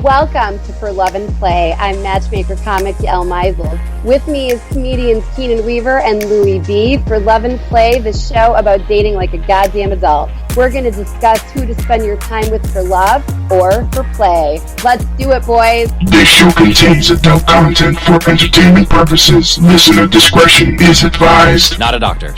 Welcome to For Love and Play. I'm matchmaker comic Yael Meisel. With me is comedians Keenan Weaver and Louie B. For Love and Play, the show about dating like a goddamn adult. We're going to discuss who to spend your time with for love or for play. Let's do it, boys. This show contains adult content for entertainment purposes. Listener discretion is advised. Not a doctor.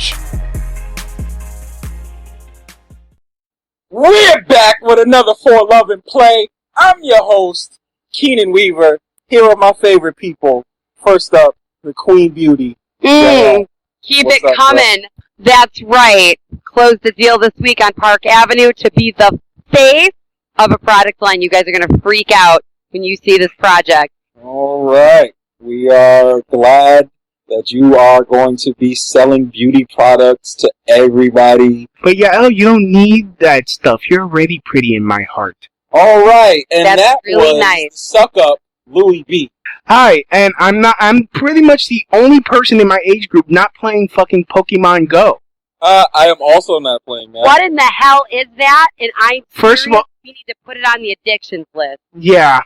We're back with another For Love and Play. I'm your host, Keenan Weaver, here with my favorite people. First up, the Queen Beauty. Keep it coming. Bro? That's right. Closed the deal this week on Park Avenue to be the face of a product line. You guys are going to freak out when you see this project. All right. We are glad that you are going to be selling beauty products to everybody. But Yael, you don't need that stuff. You're already pretty in my heart. All right, and that's that really was nice. Suck Up Louie B. Hi, and I'm pretty much the only person in my age group not playing fucking Pokemon Go. I am also not playing that. What in the hell is that? And First of all, we need to put it on the addictions list. Yeah,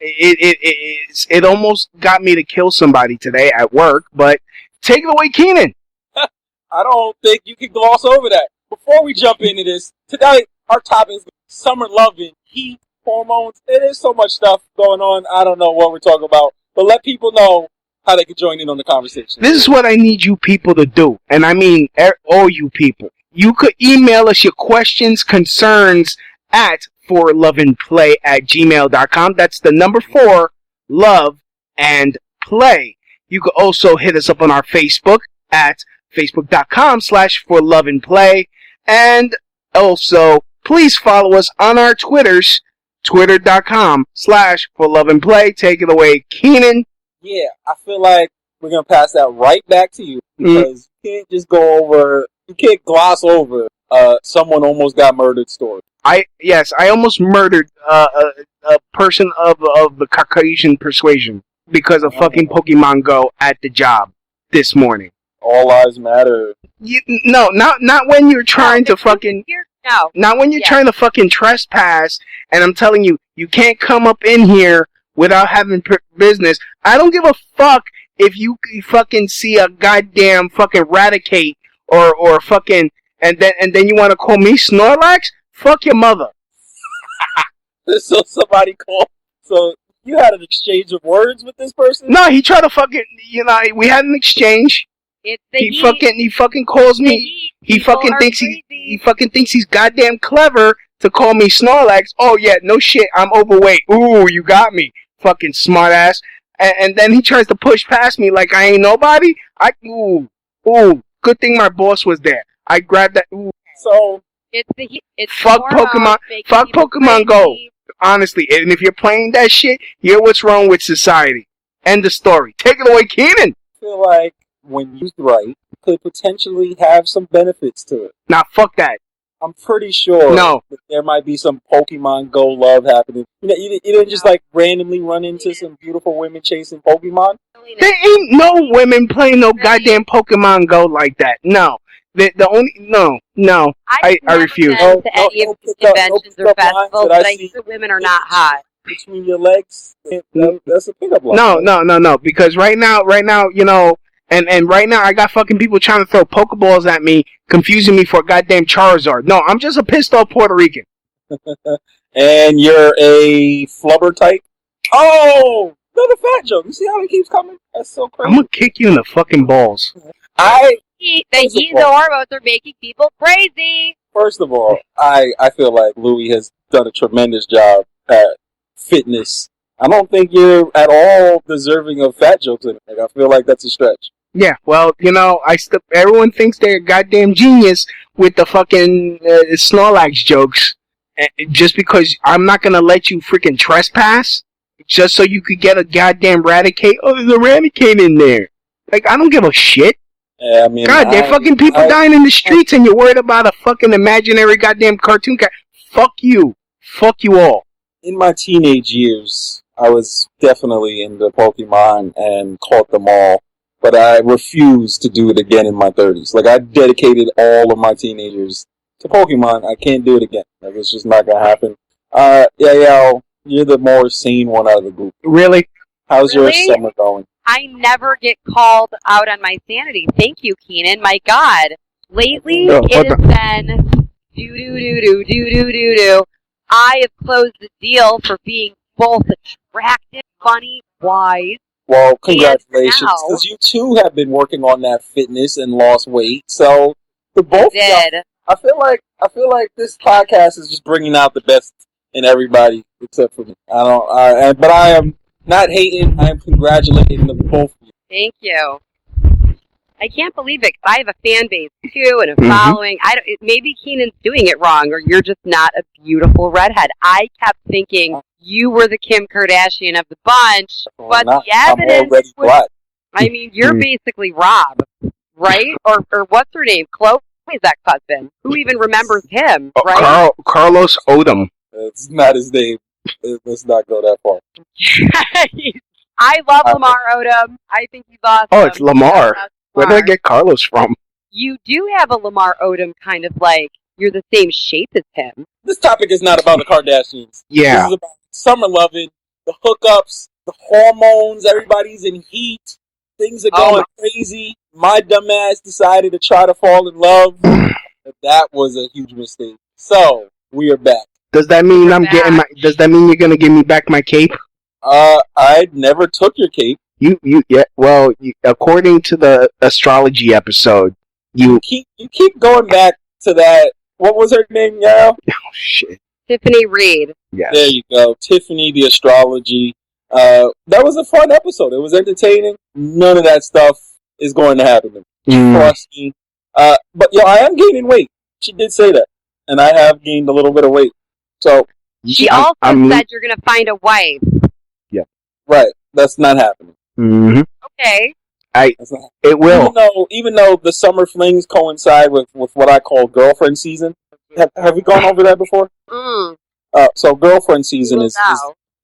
it almost got me to kill somebody today at work, but take it away, Keenan. I don't think you can gloss over that. Before we jump into this, today our topic is summer loving, heat, hormones. It is so much stuff going on. I don't know what we're talking about, but let people know how they can join in on the conversation. This is what I need you people to do, and I mean all you people. You could email us your questions, concerns at forloveandplay@gmail.com. That's the number 4, love and play. You could also hit us up on our Facebook at facebook.com/forloveandplay, and also please follow us on our Twitters, twitter.com/forloveandplay. Take it away, Keenan. Yeah, I feel like we're going to pass that right back to you because you can't gloss over someone almost got murdered story. I almost murdered a person of the Caucasian persuasion because of fucking Pokemon Go at the job this morning. All lives matter. No, not when you're trying to fucking... No. Not when you're trying to fucking trespass, and I'm telling you, you can't come up in here without having business. I don't give a fuck if you fucking see a goddamn fucking Raticate or fucking, and then you want to call me Snorlax? Fuck your mother. So you had an exchange of words with this person? No, he tried to fucking, we had an exchange. He fucking calls me. He fucking thinks he's goddamn clever to call me Snorlax. Oh yeah, no shit, I'm overweight. Ooh, you got me, fucking smartass. And then he tries to push past me like I ain't nobody. Ooh, good thing my boss was there. I grabbed that. Ooh. So fuck Pokemon Go. Honestly, and if you're playing that shit, you're what's wrong with society. End of story. Take it away, Keenan. I feel like when used right, could potentially have some benefits to it. Nah, fuck that. I'm pretty sure that there might be some Pokemon Go love happening. You didn't just like randomly run into some beautiful women chasing Pokemon? There ain't no women playing no goddamn Pokemon Go like that. No. I refuse. To any of these conventions or festivals, but I hear women are not hot. Between your legs, that's a pickup line. No, because right now, And right now, I got fucking people trying to throw Pokeballs at me, confusing me for a goddamn Charizard. No, I'm just a pissed off Puerto Rican. And you're a flubber type? Oh! Another fat joke. You see how it keeps coming? That's so crazy. I'm gonna kick you in the fucking balls. The hormones are making people crazy. First of all, I feel like Louie has done a tremendous job at fitness. I don't think you're at all deserving of fat jokes in it. I feel like that's a stretch. Yeah, well, everyone thinks they're a goddamn genius with the fucking Snorlax jokes. Just because I'm not gonna let you freaking trespass, just so you could get a goddamn Raticate. Oh, there's a Raticate in there. Like, I don't give a shit. Yeah, I mean, God, there are fucking people dying in the streets and you're worried about a fucking imaginary goddamn cartoon cat. Fuck you. Fuck you all. In my teenage years, I was definitely into Pokemon and caught them all. But I refuse to do it again in my 30s. Like, I dedicated all of my teenagers to Pokemon. I can't do it again. Like, it's just not gonna happen. You're the more sane one out of the group. Really? How's Really? your summer going? I never get called out on my sanity. Thank you, Keenan. My God. Lately, it has been do-do-do-do-do-do-do-do. I have closed the deal for being both attractive, funny, wise. Well, congratulations, because you too have been working on that fitness and lost weight. So the both of y'all, I feel like this podcast is just bringing out the best in everybody except for me. But I am not hating. I am congratulating the both of you. Thank you. I can't believe it, 'cause I have a fan base too and a following. Maybe Keenan's doing it wrong, or you're just not a beautiful redhead. I kept thinking you were the Kim Kardashian of the bunch, but the evidence was, I mean, you're basically Rob, right? Or what's her name? Chloe's ex-husband. Who even remembers him, right? Carlos Odom. It's not his name. Let's not go that far. I love Lamar Odom. I think he's awesome. Oh, it's Lamar. Where did I get Carlos from? You do have a Lamar Odom kind of like, you're the same shape as him. This topic is not about the Kardashians. Yeah. This is about summer loving, the hookups, the hormones, everybody's in heat, things are going crazy. My dumbass decided to try to fall in love. That was a huge mistake. So, we are back. Does that mean does that mean you're gonna give me back my cape? I never took your cape. According to the astrology episode, you keep going back to that. What was her name, Yarrow? Oh shit, Tiffany Reed. Yes. There you go, Tiffany, the astrology. That was a fun episode. It was entertaining. None of that stuff is going to happen. Trust me. But I am gaining weight. She did say that, and I have gained a little bit of weight. So she also said you're going to find a wife. Yeah, right. That's not happening. Mm-hmm. Okay. It will. Even though the summer flings coincide with what I call girlfriend season. Have we gone over that before? So girlfriend season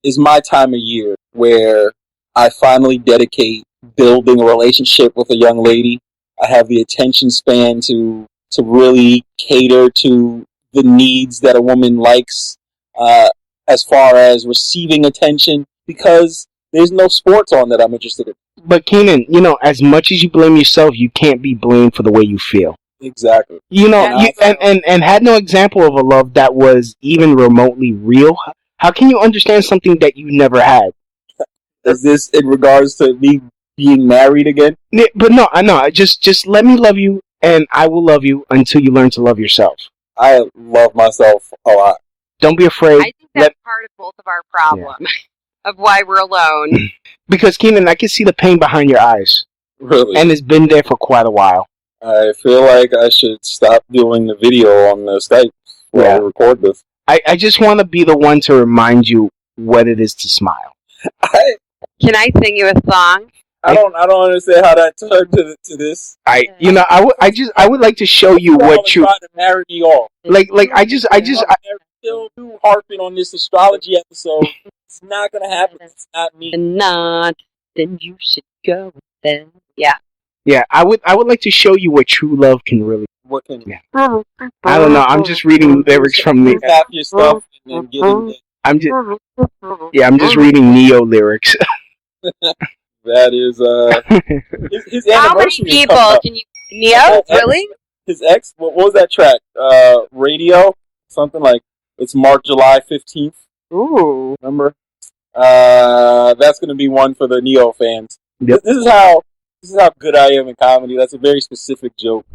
is my time of year where I finally dedicate building a relationship with a young lady. I have the attention span to really cater to the needs that a woman likes as far as receiving attention, because there's no sports on that I'm interested in. But Keenan, as much as you blame yourself, you can't be blamed for the way you feel. Exactly. And had no example of a love that was even remotely real. How can you understand something that you never had? Is this in regards to me being married again? But no, I know. Just let me love you, and I will love you until you learn to love yourself. I love myself a lot. Don't be afraid. I think that's part of both of our problem of why we're alone. Because Keenan, I can see the pain behind your eyes. Really? And it's been there for quite a while. I feel like I should stop doing the video on the Skype while we record this. I just want to be the one to remind you what it is to smile. Can I sing you a song? I don't understand how that turned to this. I would like to show you what you trying to marry me off. Still harping on this astrology episode. It's not gonna happen. It's not me. Then you should go with them. Yeah. Yeah, I would like to show you what true love can really. What can? Yeah. I don't know. I'm just reading lyrics from the. Half your stuff and getting it. I'm just reading Neo lyrics. That is his How many people can you? Neo, really? His ex. What was that track? Radio, something like it's Mark July 15th. Ooh, remember? That's gonna be one for the Neo fans. Yep. This is how good I am in comedy. That's a very specific joke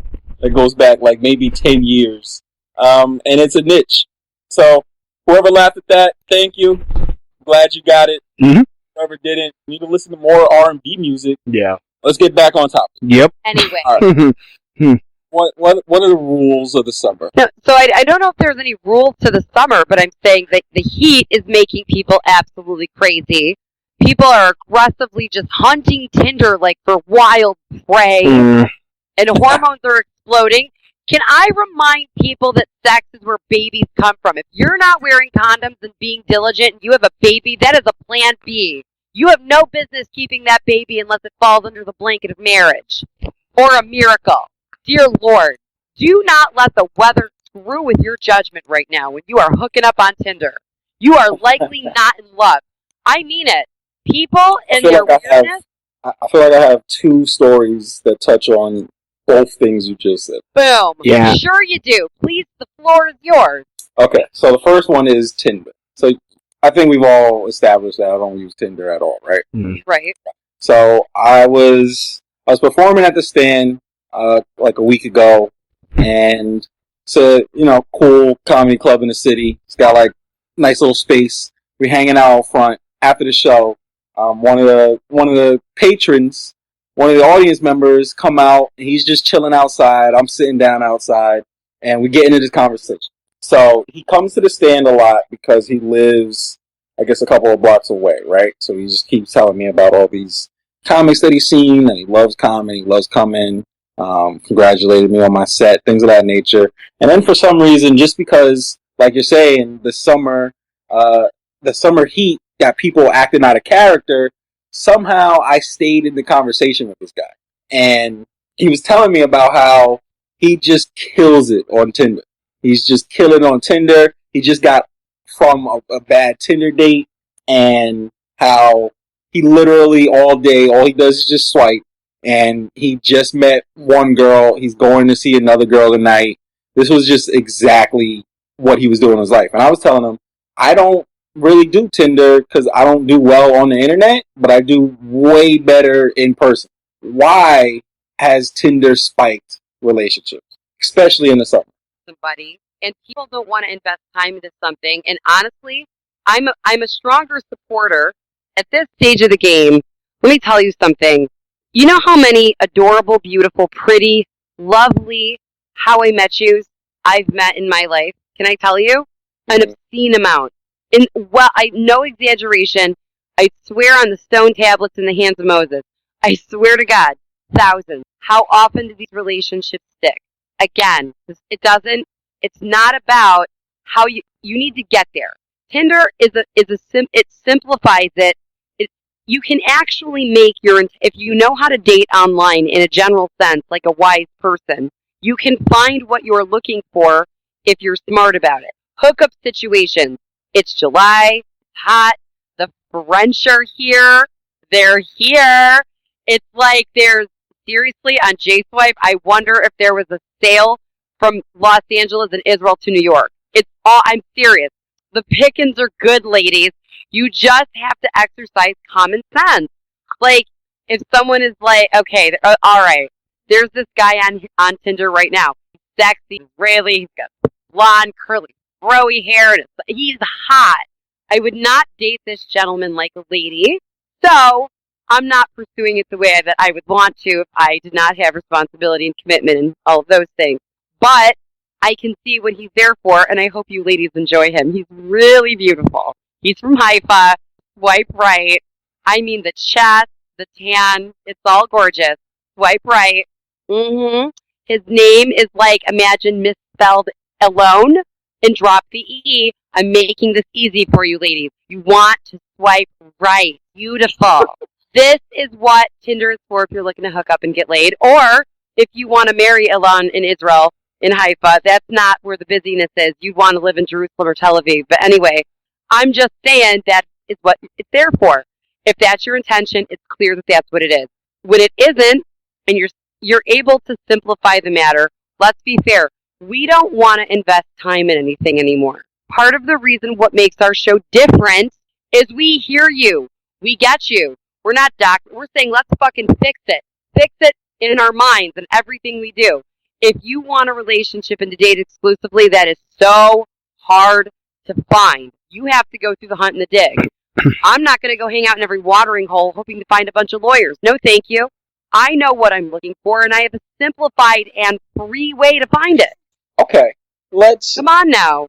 that goes back like maybe 10 years. And it's a niche. So whoever laughed at that, thank you. Glad you got it. Mm-hmm. Whoever didn't, you need to listen to more R&B music. Yeah. Let's get back on topic. Yep. Anyway. All right. What are the rules of the summer? No, so I don't know if there's any rules to the summer, but I'm saying that the heat is making people absolutely crazy. People are aggressively just hunting Tinder like for wild prey, and hormones are exploding. Can I remind people that sex is where babies come from? If you're not wearing condoms and being diligent and you have a baby, that is a plan B. You have no business keeping that baby unless it falls under the blanket of marriage or a miracle. Dear Lord, do not let the weather screw with your judgment right now when you are hooking up on Tinder. you are likely not in love. I mean it. People and their weirdness. I feel like I have two stories that touch on both things you just said. Boom. Yeah. Sure you do. Please, the floor is yours. Okay, so the first one is Tinder. So I think we've all established that I don't use Tinder at all, right? Right. So I was performing at the Stand like a week ago, and it's a cool comedy club in the city. It's got like nice little space. We're hanging out out front after the show. One of the patrons, one of the audience members, come out. And he's just chilling outside. I'm sitting down outside, and we get into this conversation. So he comes to the Stand a lot because he lives, I guess, a couple of blocks away, right? So he just keeps telling me about all these comics that he's seen, and he loves comedy, he loves coming, congratulated me on my set, things of that nature. And then for some reason, just because, like you're saying, the summer heat got people acting out of character, somehow I stayed in the conversation with this guy. And he was telling me about how he just kills it on Tinder. He's just killing on Tinder. He just got from a bad Tinder date, and how he literally all day, all he does is just swipe, and he just met one girl. He's going to see another girl tonight. This was just exactly what he was doing in his life. And I was telling him, I don't really do Tinder because I don't do well on the internet, but I do way better in person. Why has Tinder spiked relationships, especially in the summer? Somebody, and people don't want to invest time into something. And honestly, I'm a stronger supporter at this stage of the game. Let me tell you something. You know how many adorable, beautiful, pretty, lovely How I Met Yous I've met in my life? Can I tell you? An obscene amount. And no exaggeration. I swear on the stone tablets in the hands of Moses. I swear to God, thousands. How often do these relationships stick? Again, it's not about how you need to get there. Tinder it simplifies it. You can actually make if you know how to date online in a general sense, like a wise person, you can find what you're looking for if you're smart about it. Hookup situations. It's July, it's hot, the French are here, they're here. It's like seriously, on J-Swipe, I wonder if there was a sale from Los Angeles and Israel to New York. I'm serious. The pickings are good, ladies. You just have to exercise common sense. Like, if someone is like, okay, all right, there's this guy on Tinder right now. He's sexy, Israeli, he's got blonde, curly, froey hair, and he's hot. I would not date this gentleman like a lady, so I'm not pursuing it the way that I would want to if I did not have responsibility and commitment and all of those things. But I can see what he's there for, and I hope you ladies enjoy him. He's really beautiful. He's from Haifa. Swipe right. I mean, the chest, the tan, it's all gorgeous. Swipe right. His name is like, imagine misspelled alone and drop the E. I'm making this easy for you ladies. You want to swipe right. Beautiful. This is what Tinder is for if you're looking to hook up and get laid. Or if you want to marry Elon in Israel, in Haifa, that's not where the busyness is. You'd want to live in Jerusalem or Tel Aviv. But anyway, I'm just saying that is what it's there for. If that's your intention, it's clear that that's what it is. When it isn't, and you're able to simplify the matter, let's be fair. We don't want to invest time in anything anymore. Part of the reason what makes our show different is we hear you. We get you. We're not we're saying let's fucking fix it. Fix it in our minds and everything we do. If you want a relationship and to date exclusively, that is so hard to find. You have to go through the hunt and the dig. I'm not going to go hang out in every watering hole hoping to find a bunch of lawyers. No, thank you. I know what I'm looking for, and I have a simplified and free way to find it. Okay, Come on now.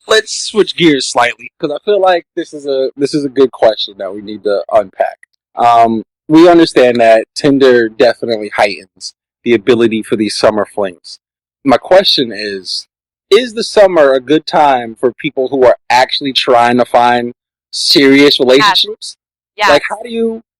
Let's switch gears slightly, because I feel like this is a good question that we need to unpack. We understand that Tinder definitely heightens the ability for these summer flings. My question is the summer a good time for people who are actually trying to find serious relationships? Yes. Like,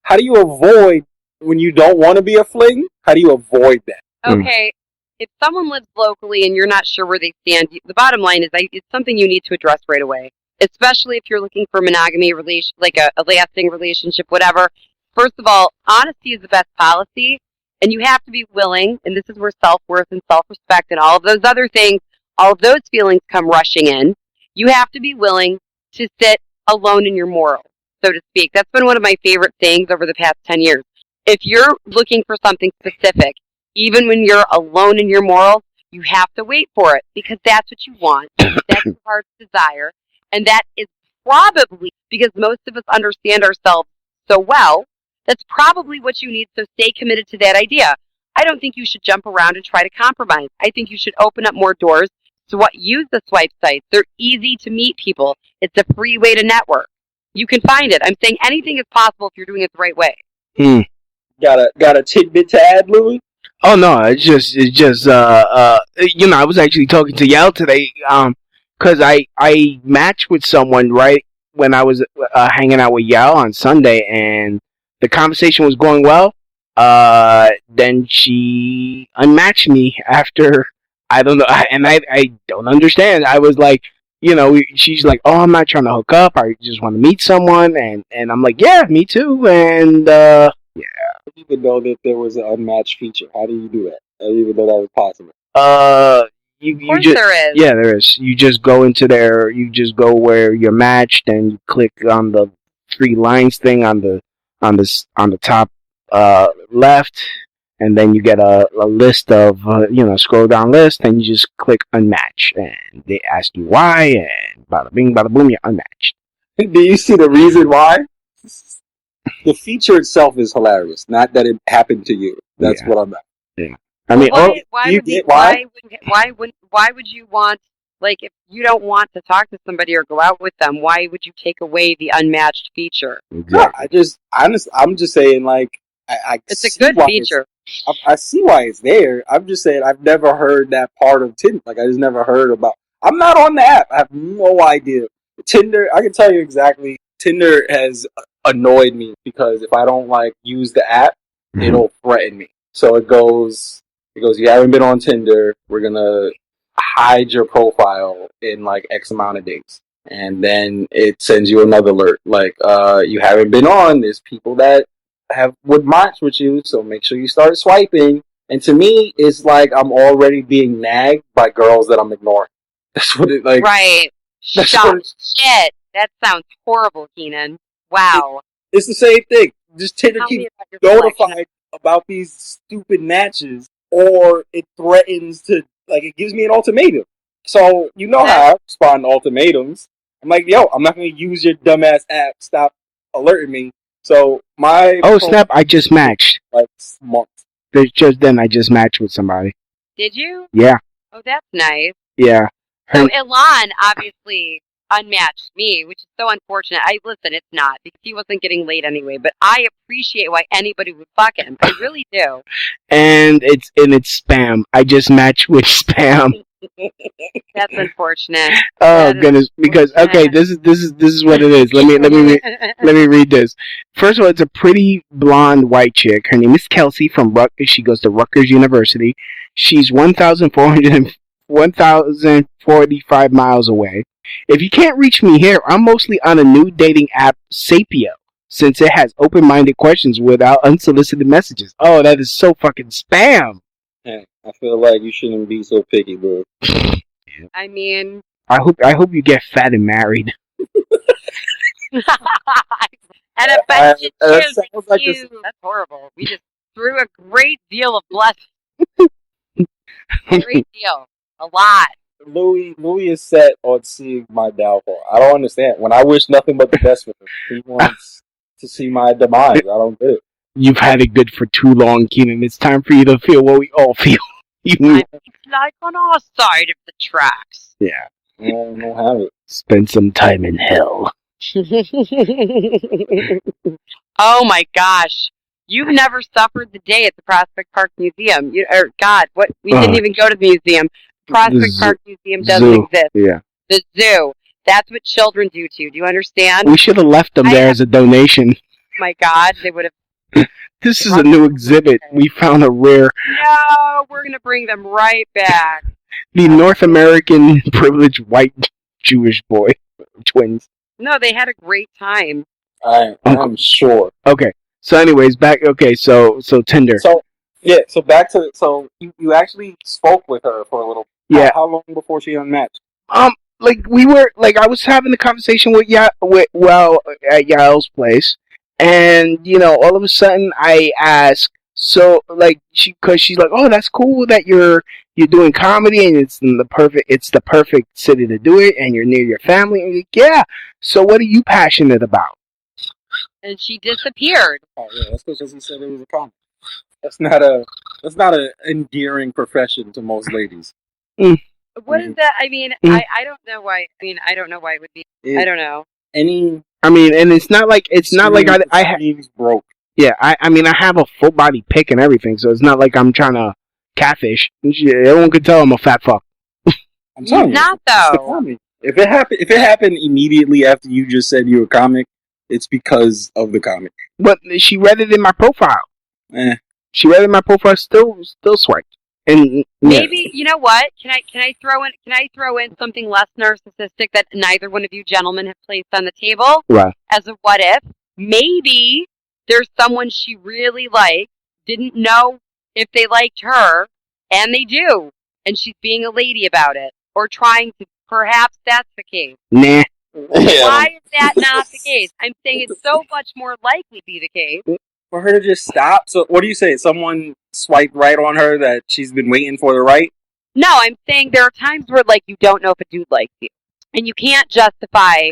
how do you avoid when you don't want to be a fling? How do you avoid that? Okay, if someone lives locally and you're not sure where they stand, the bottom line is it's something you need to address right away. especially if you're looking for monogamy, like a lasting relationship, whatever. First of all, honesty is the best policy, and you have to be willing, and this is where self-worth and self-respect and all of those other things, all of those feelings come rushing in. You have to be willing to sit alone in your morals, so to speak. That's been one of my favorite things over the past 10 years. If you're looking for something specific, even when you're alone in your morals, you have to wait for it because that's what you want. That's your heart's desire. And that is probably, because most of us understand ourselves so well, that's probably what you need. So stay committed to that idea. I don't think you should jump around and try to compromise. I think you should open up more doors. So use the swipe sites. They're easy to meet people. It's a free way to network. You can find it. I'm saying anything is possible if you're doing it the right way. Got a tidbit to add, Louis? Oh no, it's just I was actually talking to Yale today, cause I matched with someone right when I was hanging out with Yale on Sunday, and the conversation was going well. Then she unmatched me after, I don't know, and I don't understand. I was like, she's like, oh, I'm not trying to hook up. I just want to meet someone, and I'm like, yeah, me too, and yeah. I didn't even know that there was an unmatched feature. How do you do that? I didn't even know that was possible. You just, there is. Yeah, there is. You just go into there. You just go where you're matched, and you click on the 3 lines thing on the top left, and then you get a list of scroll down list, and you just click unmatch, and they ask you why, and bada bing, bada boom, you're unmatched. Do you see the reason why? The feature itself is hilarious. Not that it happened to you. That's what I'm at. Yeah. I mean, why would you want, like, if you don't want to talk to somebody or go out with them, why would you take away the unmatched feature? Exactly. No, I'm just saying, like, it's a good feature. I see why it's there. I'm just saying I've never heard that part of Tinder. Like, I just never heard about. I'm not on the app. I have no idea. Tinder, I can tell you exactly. Tinder has annoyed me because if I don't use the app, it'll threaten me. So it goes, you haven't been on Tinder, we're gonna hide your profile in X amount of days. And then it sends you another alert, you haven't been on, there's people that would match with you, so make sure you start swiping. And to me, it's like I'm already being nagged by girls that I'm ignoring. That's what it Right. Shit. That sounds horrible, Keenan. Wow. It's the same thing. Just Tinder keeps notified about these stupid matches, or it threatens to, it gives me an ultimatum. So, how I respond to ultimatums. I'm like, yo, I'm not going to use your dumbass app. Stop alerting me. So, snap, I just matched. Months. Just then I just matched with somebody. Did you? Yeah. Oh, that's nice. Yeah. So, Ilan obviously unmatched me, which is so unfortunate. Listen, it's not, because he wasn't getting laid anyway, but I appreciate why anybody would fuck him. I really do. And it's spam. I just matched with spam. That's unfortunate. Oh goodness, because okay, this is what it is. Let me read this. First of all, it's a pretty blonde white chick. Her name is Kelsey from Rutgers. She goes to Rutgers University. She's 1,045 miles away. If you can't reach me here, I'm mostly on a new dating app, Sapio, since it has open-minded questions without unsolicited messages. Oh, that is so fucking spam. Hey, I feel like you shouldn't be so picky, bro. I mean, I hope you get fat and married. And a bunch of children. That's horrible. We just threw a great deal of blessing. Great deal. A lot. Louis is set on seeing my downfall. I don't understand. When I wish nothing but the best for him, he wants to see my demise. I don't get it. You've had it good for too long, Keenan. It's time for you to feel what we all feel. It's like on our side of the tracks. Yeah. I don't have it. Spend some time in hell. Oh my gosh. You've never suffered the day at the Prospect Park Museum. We didn't even go to the museum. Prospect Park Museum doesn't exist. Yeah. The zoo. That's what children do to you. Do you understand? We should have left them there as a donation. My God, they would have. This is a new exhibit. We found a rare. No, we're going to bring them right back. The North American privileged white Jewish boy. twins. No, they had a great time. I'm sure. Okay. So, anyways, back. Okay. So Tinder. So back to you actually spoke with her for a little. Yeah. How long before she unmatched? Like we were like I was having the conversation with at Yael's place, and all of a sudden I asked, so like because she's like, oh, that's cool that you're doing comedy and it's the perfect city to do it, and you're near your family, and like, yeah. So what are you passionate about? And she disappeared. Oh yeah, that's because he said it was a comedy. That's not a endearing profession to most ladies. What is that? I mean, I don't know why. I mean, I don't know why it would be. I don't know. I mean, and it's not like I broke. Yeah, I mean, I have a full body pic and everything, so it's not like I'm trying to catfish. Everyone could tell I'm a fat fuck. I'm telling you, not though. If it happened immediately after you just said you were a comic, it's because of the comic. But she read it in my profile. She read it in my profile. Still swiped. And maybe you know what? Can I throw in something less narcissistic that neither one of you gentlemen have placed on the table? Right. As a what if? Maybe there's someone she really liked, didn't know if they liked her, and they do, and she's being a lady about it, or trying to. Perhaps that's the case. Nah. Why is that not the case? I'm saying it's so much more likely to be the case. For her to just stop? So what do you say? Someone swiped right on her that she's been waiting for the right? No, I'm saying there are times where, like, you don't know if a dude likes you. And you can't justify,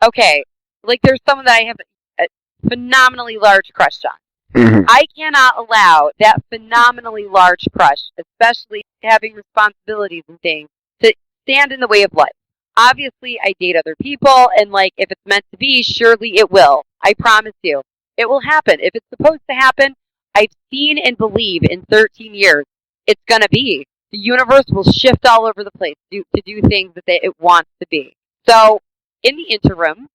okay, like there's someone that I have a phenomenally large crush on. Mm-hmm. I cannot allow that phenomenally large crush, especially having responsibilities and things, to stand in the way of life. Obviously, I date other people, and, like, if it's meant to be, surely it will. I promise you. It will happen. If it's supposed to happen, I've seen and believe in 13 years, it's going to be. The universe will shift all over the place to do things that it wants to be. So, in the interim,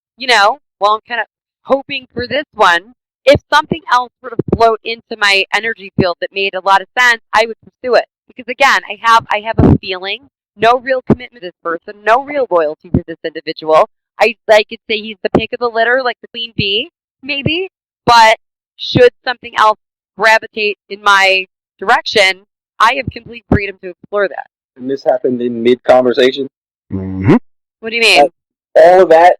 while I'm kind of hoping for this one, if something else were to float into my energy field that made a lot of sense, I would pursue it. Because, again, I have a feeling, no real commitment to this person, no real loyalty to this individual. I could say he's the pick of the litter, like the queen bee, maybe. But should something else gravitate in my direction, I have complete freedom to explore that. And this happened in mid-conversation? Mm-hmm. What do you mean? All of that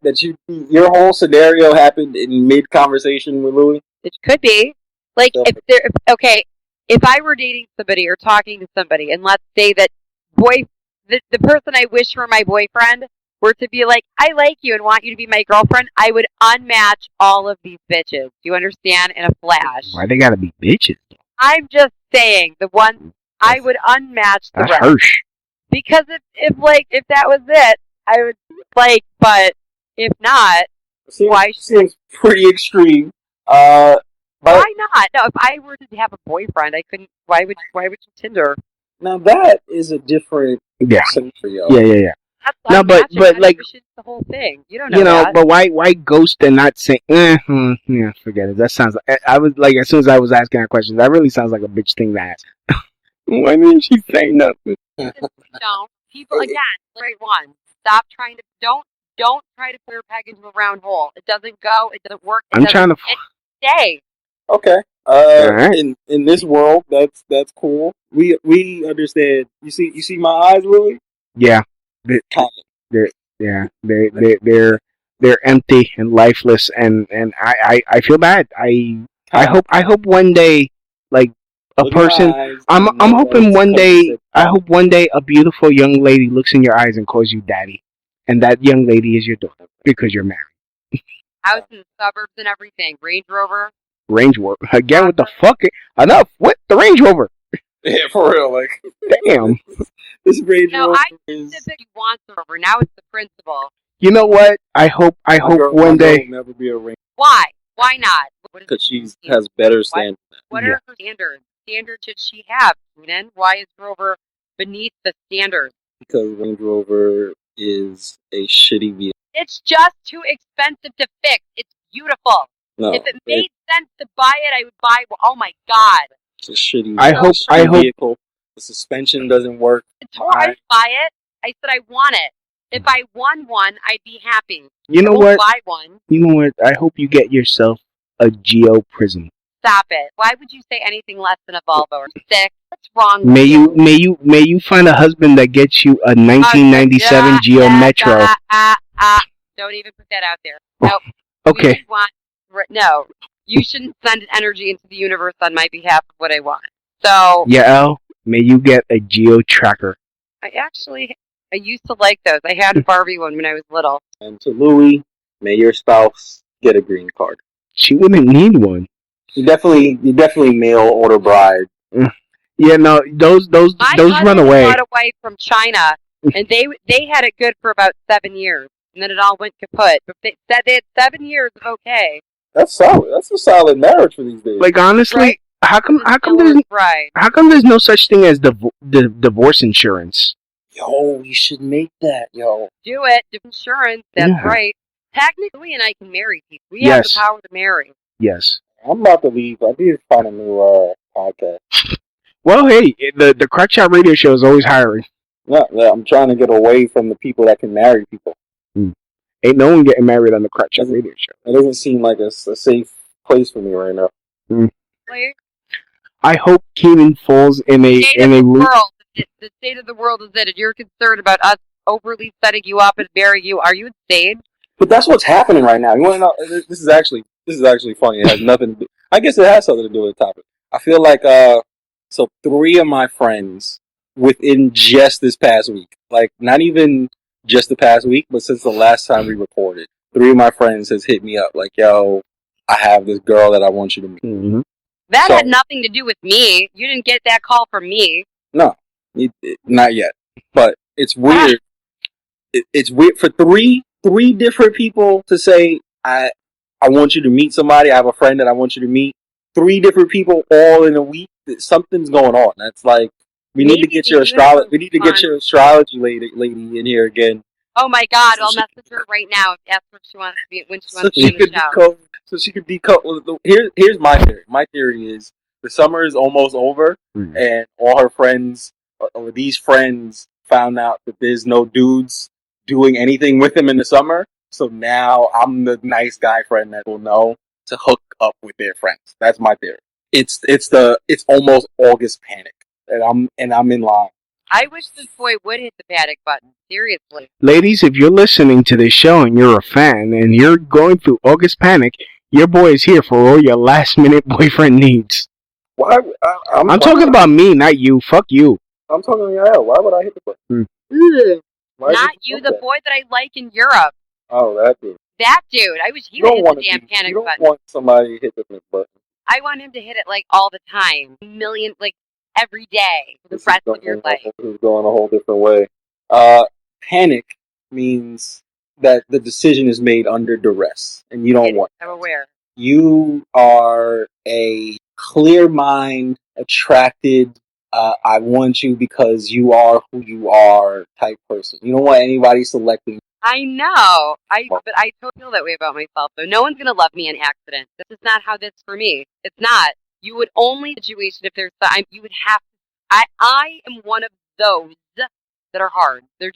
your whole scenario happened in mid-conversation with Louis? It could be. Like, if I were dating somebody or talking to somebody, and let's say that the person I wish were my boyfriend were to be like, I like you and want you to be my girlfriend, I would unmatch all of these bitches. Do you understand? In a flash. Why they gotta be bitches? I'm just saying, the ones I would unmatch the rest. That's harsh. Because if that was it, I would but if not, seems pretty extreme. Why not? No, if I were to have a boyfriend, I couldn't. Why would you Tinder? Now that is a different scenario. Yeah. No, but like the whole thing. You don't know. That. But why ghost and not say? Yeah, forget it. That sounds like I was like as soon as I was asking that question, that really sounds like a bitch thing to ask. Why didn't she say nothing? Don't people again? Right one. Stop trying to don't try to put your peg into a round hole. It doesn't go. It doesn't work. I'm trying to stay. Okay. Right. In this world, that's cool. We understand. You see my eyes, Louis? Yeah. They're empty and lifeless, and I feel bad. I hope one day, like a person, I'm hoping one day. I hope one day a beautiful young lady looks in your eyes and calls you daddy, and that young lady is your daughter because you're married. House in the suburbs and everything. Range Rover. Again with the fucking enough with the Range Rover. Yeah, for real. Like, damn. This Range Rover. No, I specifically want the Rover. Now it's the principal. You know what? I hope one day. Will never be a Range. Why? Why not? Because she has better standards. What are her standards? Standards should she have? Then why is Rover beneath the standards? Because Range Rover is a shitty vehicle. It's just too expensive to fix. It's beautiful. No, if it made sense to buy it, I would buy it. Oh my god. It's a shitty I hope vehicle. The suspension doesn't work. I didn't buy it. I said I want it. If I won one, I'd be happy. You know I won't what? buy one. You know what? I hope you get yourself a Geo Prism. Stop it. Why would you say anything less than a Volvo or stick? What's wrong with May you? may you find a husband that gets you a 1997 Geo Metro. Don't even put that out there. Nope. Okay. No. You shouldn't send energy into the universe on my behalf of what I want. So. Yeah, may you get a Geo Tracker. I used to like those. I had a Barbie one when I was little. And to Louie, may your spouse get a green card. She wouldn't need one. You definitely mail order bride. Yeah, no, those run away. My got a wife from China, and they had it good for about 7 years, and then it all went kaput. But they said they had 7 years of okay. That's solid. That's a solid marriage for these days. Like honestly, right? How come there's no such thing as the divorce insurance? Yo, we should make that, yo. Do it. Insurance, that's right. Technically, and I can marry people. We have the power to marry. Yes. I'm about to leave. I need to find a new podcast. Well, hey, the Crack Shot Radio Show is always hiring. Yeah, I'm trying to get away from the people that can marry people. Ain't no one getting married on the Crack Shot Radio Show. It doesn't seem like a safe place for me right now. I hope Keenan falls in a world. The state of the world is that if you're concerned about us overly setting you up and marrying you, are you insane? But that's what's happening right now. You want to know? This is actually funny. It has nothing to do. I guess it has something to do with the topic. I feel like so 3 of my friends within just this past week, like not even just the past week, but since the last time we recorded, 3 of my friends has hit me up like, "Yo, I have this girl that I want you to meet." Mm-hmm. That had nothing to do with me. You didn't get that call from me. No, not yet. But it's weird. It's weird for three different people to say, I want you to meet somebody. I have a friend that I want you to meet. 3 different people all in a week. Something's going on. That's like we need to get your astrology. We need to get your astrology lady in here again. Oh my God! I'll message her right now. Ask what she wants to be when she wants to be in the show. So she could decode. Here's my theory. My theory is the summer is almost over, and all her friends, or these friends, found out that there's no dudes doing anything with them in the summer. So now I'm the nice guy friend that will know to hook up with their friends. That's my theory. It's almost August panic, and I'm in line. I wish this boy would hit the panic button. Seriously. Ladies, if you're listening to this show and you're a fan and you're going through August panic, your boy is here for all your last-minute boyfriend needs. Why? I'm talking about me, not you. Fuck you. I'm talking to you. Why would I hit the button? Not you, the boy that I like in Europe. Oh, that dude. That dude. I wish he would hit the damn panic button. You don't want somebody to hit the button. I want him to hit it like all the time. Every day for the rest of your life. This is going a whole different way. Panic means that the decision is made under duress, and you don't want it. I'm aware. You are a clear mind, attracted, I want you because you are who you are type person. You don't want anybody selecting. I know. But I totally feel that way about myself, though. No one's going to love me in accident. This is not how this is for me. It's not. You would only situation if there's you would have to. I am one of those that are hard. They're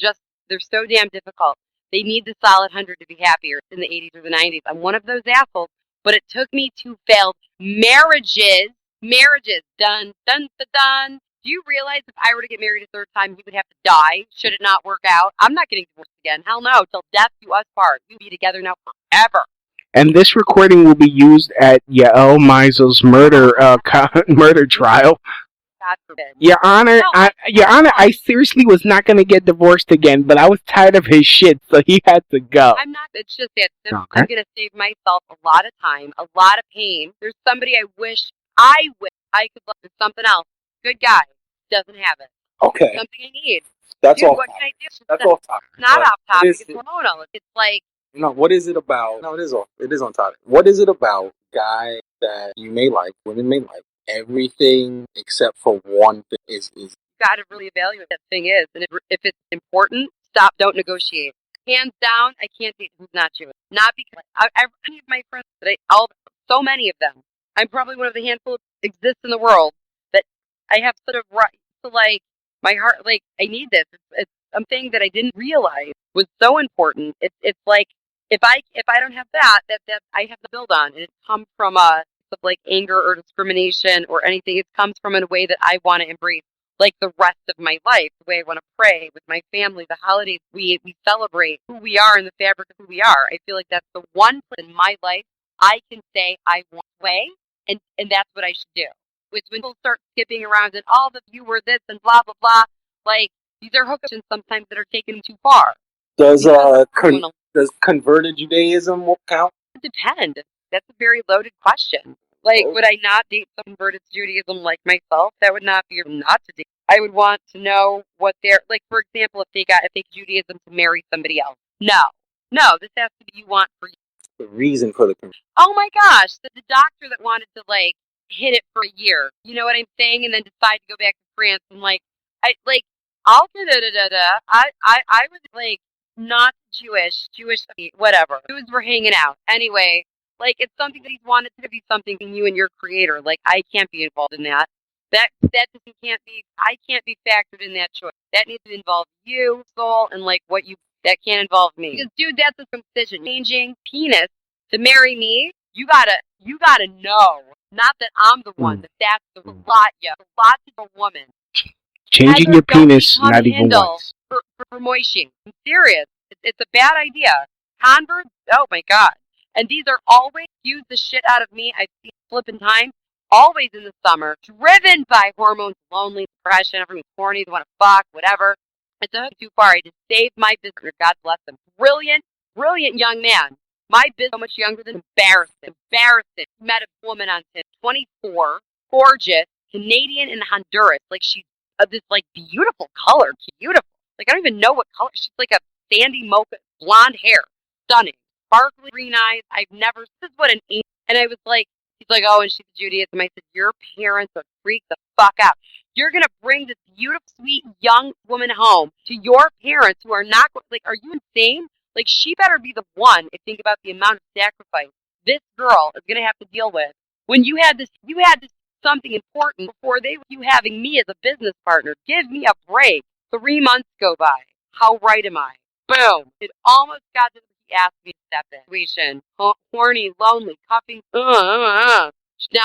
so damn difficult. They need the solid 100 to be happier in the 80s or the 90s. I'm one of those assholes, but it took me 2 failed marriages. Dun, dun, dun, dun. Do you realize if I were to get married a 3rd time, he would have to die? Should it not work out? I'm not getting divorced again. Hell no. Till death do us part. We'll be together now forever. And this recording will be used at Yael Meisel's murder trial. God forbid. Your Honor, I seriously was not going to get divorced again, but I was tired of his shit, so he had to go. I'm not. It's just that simple. Okay. I'm going to save myself a lot of time, a lot of pain. There's somebody I wish I could love. There's something else. Good guy. Doesn't have it. Okay. Something I need. That's all. What can I do? That's off topic. It's not off topic. It's hormonal. It's like. No, what is it about? No, it is on topic. What is it about guys that you may like, women may like, everything except for one thing is you got to really evaluate what that thing is. And if it's important, stop, don't negotiate. Hands down, I can't date who's not you. Not because any of my friends, so many of them, I'm probably one of the handful that exists in the world that I have sort of right to like, my heart, like, I need this. something that I didn't realize was so important. It's like if I don't have that I have to build on, and it comes from of like anger or discrimination or anything. It comes from in a way that I want to embrace, like the rest of my life, the way I want to pray with my family, the holidays we celebrate who we are and the fabric of who we are. I feel like that's the one place in my life I can say I want way, and that's what I should do. Which when people start skipping around and all of you were this and blah blah blah, like these are hookups sometimes that are taken too far. Does converted Judaism count? It depends. That's a very loaded question. Like, would I not date some converted to Judaism like myself? That would not be not to date. I would want to know what they're like. For example, if they Judaism to marry somebody else. No, this has to be you want for you. The reason for the conversion. Oh my gosh, the doctor that wanted to like hit it for a year. You know what I'm saying? And then decide to go back to France and I'll I was like not Jewish, whatever. Jews were hanging out. Anyway, like it's something that he's wanted to be something in you and your creator. Like I can't be involved in that. That I can't be factored in that choice. That needs to involve you, soul, and like what you that can't involve me. Because dude, that's a decision. Changing penis to marry me, you gotta know. Not that I'm the one, that's the lot, yeah. The lot to the woman. Changing Heather, your penis, not even once. For moishing. I'm serious. It's a bad idea. Converts, oh my god. And these are always use the shit out of me. I've seen flipping time. Always in the summer. Driven by hormones, lonely, depression, everyone's horny, they want to fuck, whatever. It's a hook too far. I just saved my business. God bless them. Brilliant young man. My business so much younger than embarrassing. Met a woman on 24, gorgeous, Canadian and Honduras. Like she's of this like beautiful color, beautiful. Like I don't even know what color. She's like a sandy mocha, blonde hair, stunning, sparkly green eyes. This is what an angel. And I was like, he's like, oh, and she's Judaism. I said, your parents are freaked the fuck out. You're gonna bring this beautiful, sweet, young woman home to your parents who are not like, are you insane? Like she better be the one. If think about the amount of sacrifice this girl is gonna have to deal with. When you had this something important before you having me as a business partner. Give me a break. 3 months go by. How right am I? Boom. It almost got to he asked me to step in. Situation. Horny, lonely, cuffing. Now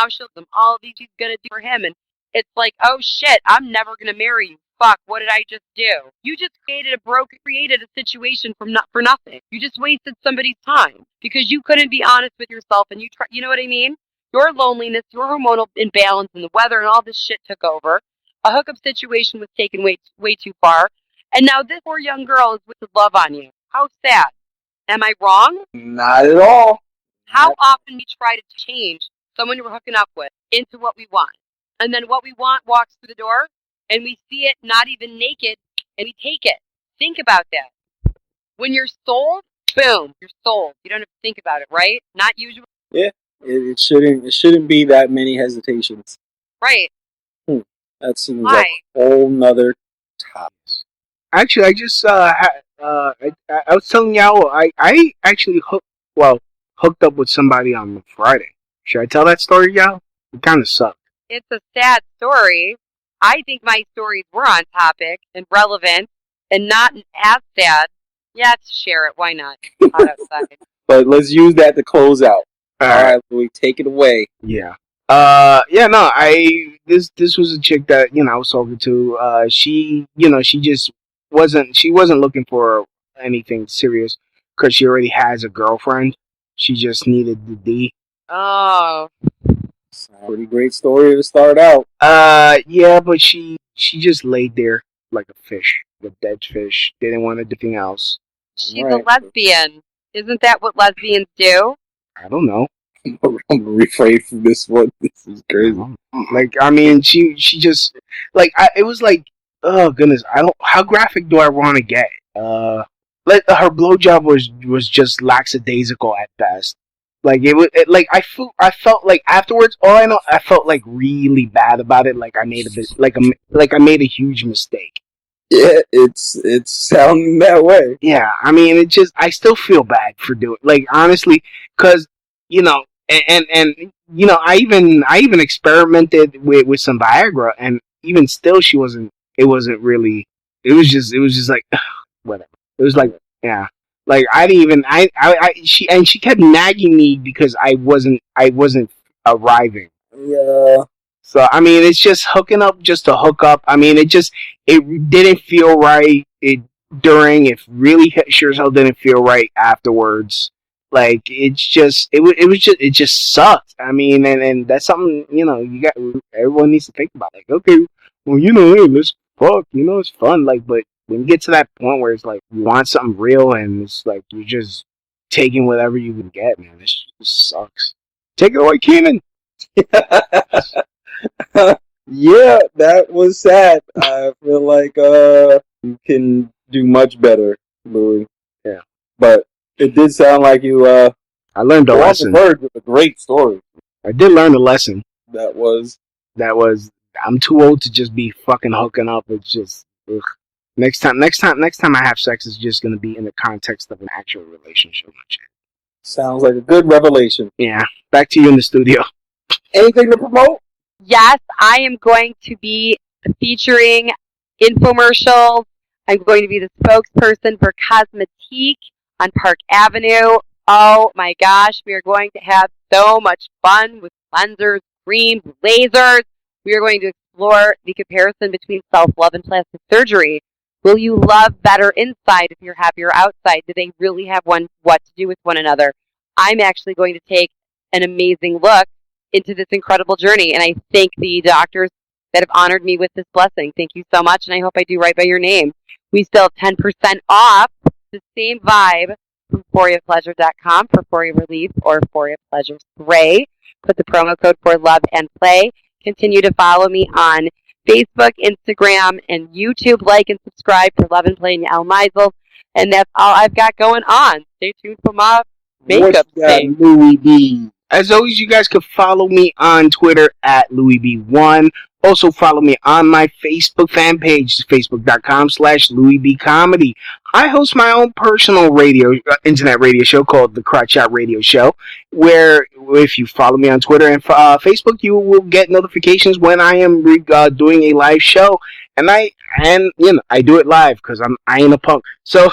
she'll them all these she's gonna do for him, and it's like, oh shit, I'm never gonna marry you. Fuck, what did I just do? You just created a situation for nothing. You just wasted somebody's time because you couldn't be honest with yourself and you know what I mean? Your loneliness, your hormonal imbalance, and the weather and all this shit took over. A hookup situation was taken way too far. And now this poor young girl is with love on you. How sad. Am I wrong? Not at all. How often we try to change someone we're hooking up with into what we want. And then what we want walks through the door and we see it not even naked and we take it. Think about that. When you're sold, boom, you're sold. You don't have to think about it, right? Not usual. Yeah. It shouldn't be that many hesitations. Right. That seems like a whole nother topic. Actually, I just I was telling y'all I actually hooked up with somebody on Friday. Should I tell that story, y'all? It kind of sucked. It's a sad story. I think my stories were on topic and relevant and not as sad. Yeah, let's share it. Why not? Outside. But let's use that to close out. All right, we take it away. Yeah. This was a chick that, I was talking to. She just wasn't looking for anything serious because she already has a girlfriend. She just needed the D. Oh. Pretty great story to start out. Yeah, but she just laid there like a fish, a dead fish. Didn't want anything else. She's a lesbian. Isn't that what lesbians do? I don't know. I'm gonna rephrase from this one. This is crazy. Like, I mean, she just it was like, oh goodness, how graphic do I want to get? Her blowjob was just lackadaisical at best. Like I felt like afterwards. All I know, I felt like really bad about it. Like I made I made a huge mistake. Yeah, it's sounding that way. Yeah, I mean, I still feel bad for doing, honestly, because, I even experimented with some Viagra, and even still, it wasn't really it was just like whatever. It was like, yeah, like I didn't even she kept nagging me because I wasn't arriving. Yeah. So I mean, it's just hooking up just to hook up. I mean, it didn't feel right. It really sure as hell didn't feel right afterwards. Like it just sucked. I mean, and that's something everyone needs to think about. Like, okay, well, hey, let's fuck. It's fun. Like, but when you get to that point where it's like you want something real, and it's like you're just taking whatever you can get, man. This just sucks. Take it away, Keenan. Yeah, that was sad. I feel like you can do much better, Louis. Yeah, but it did sound like you. I learned a lesson. With a great story. I did learn a lesson. That was. I'm too old to just be fucking hooking up. It's just ugh. Next time I have sex, it's just gonna be in the context of an actual relationship. Sounds like a good revelation. Yeah. Back to you in the studio. Anything to promote? Yes, I am going to be featuring infomercials. I'm going to be the spokesperson for Cosmetique on Park Avenue. Oh my gosh, we are going to have so much fun with cleansers, creams, lasers. We are going to explore the comparison between self-love and plastic surgery. Will you love better inside if you're happier outside? Do they really have what to do with one another? I'm actually going to take an amazing look into this incredible journey, and I thank the doctors that have honored me with this blessing. Thank you so much, and I hope I do right by your name. We still have 10% off the same vibe from EuphoriaPleasure.com for Euphoria Relief or Euphoria Pleasure Spray. Put the promo code for Love and Play. Continue to follow me on Facebook, Instagram, and YouTube. Like and subscribe for Love and Play and El Meisel. And that's all I've got going on. Stay tuned for my makeup thing. Louis B. As always, you guys can follow me on Twitter at LouisB1. Also follow me on my Facebook fan page, facebook.com/LouisBComedy. I host my own personal internet radio show called The Crotch Shot Radio Show, where if you follow me on Twitter and Facebook, you will get notifications when I am doing a live show. And I do it live because I ain't a punk. So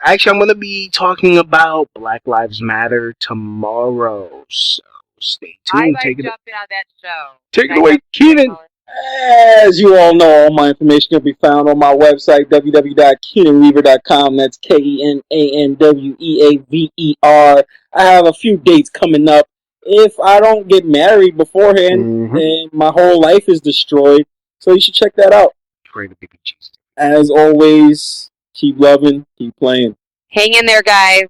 actually, I'm going to be talking about Black Lives Matter tomorrow. So stay tuned. I might jump in on that show. Take it away, Keenan. As you all know, all my information can be found on my website, www.KeenanWeaver.com. That's KenanWeaver. I have a few dates coming up. If I don't get married beforehand, then my whole life is destroyed. So you should check that out. Pray to baby Jesus. As always, keep loving, keep playing. Hang in there, guys.